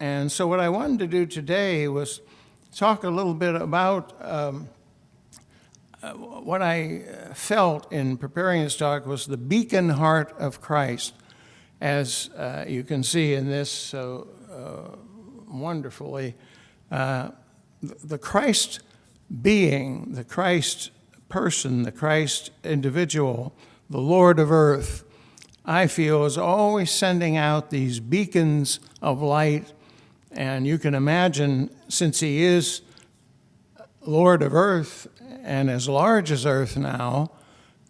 And so what I wanted to do today was talk a little bit about what I felt in preparing this talk was the beacon heart of Christ, as you can see in this so wonderfully. The Christ being, the Christ person, the Christ individual, the Lord of earth, I feel is always sending out these beacons of light. And you can imagine, since he is Lord of earth and as large as earth now,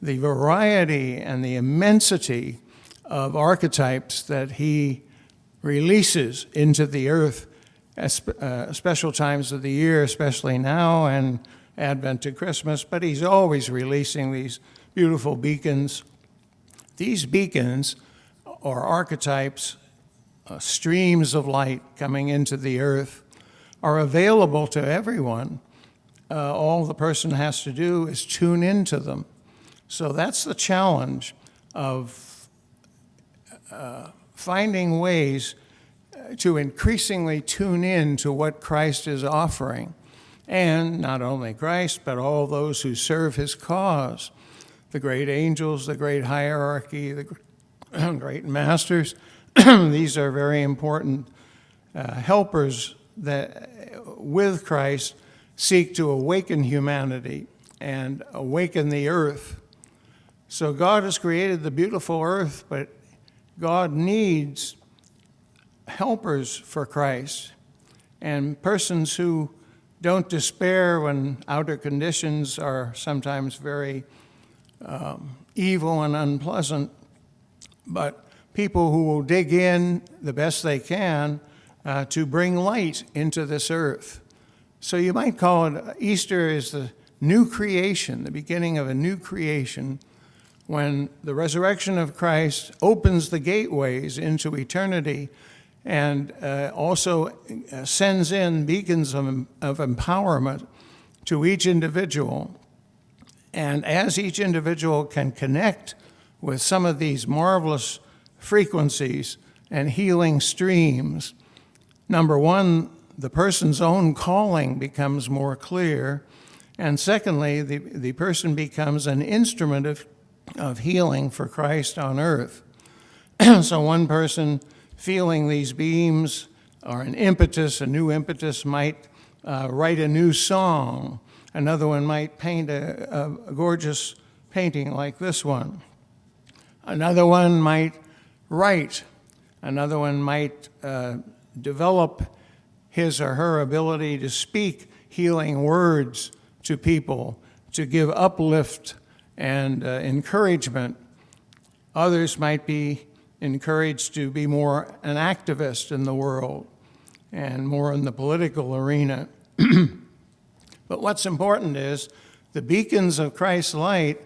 the variety and the immensity of archetypes that he releases into the earth at special times of the year, especially now and Advent to Christmas, but he's always releasing these beautiful beacons. These beacons are archetypes, streams of light coming into the earth, are available to everyone. All the person has to do is tune into them. So that's the challenge of finding ways to increasingly tune in to what Christ is offering. And not only Christ, but all those who serve his cause, the great angels, the great hierarchy, the great masters. These are very important helpers that, with Christ, seek to awaken humanity and awaken the earth. So God has created the beautiful earth, but God needs helpers for Christ and persons who don't despair when outer conditions are sometimes very evil and unpleasant, but people who will dig in the best they can to bring light into this earth. So you might call it, Easter is the new creation, the beginning of a new creation, when the resurrection of Christ opens the gateways into eternity and also sends in beacons of empowerment to each individual. And as each individual can connect with some of these marvelous frequencies and healing streams, number one, the person's own calling becomes more clear. And secondly, the person becomes an instrument of healing for Christ on earth. So one person feeling these beams or an impetus, a new impetus, might write a new song. Another one might paint a gorgeous painting like this one. Another one might write. Another one might develop his or her ability to speak healing words to people, to give uplift and encouragement. Others might be encouraged to be more an activist in the world and more in the political arena. But what's important is the beacons of Christ's light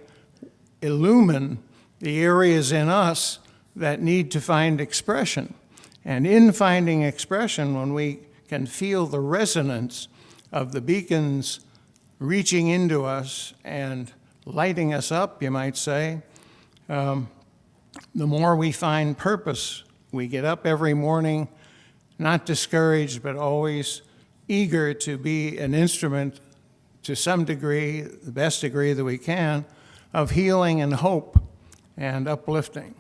illumine the areas in us that need to find expression. And in finding expression, when we can feel the resonance of the beacons reaching into us and lighting us up, you might say, the more we find purpose. We get up every morning, not discouraged, but always eager to be an instrument to some degree, the best degree that we can, of healing and hope and uplifting.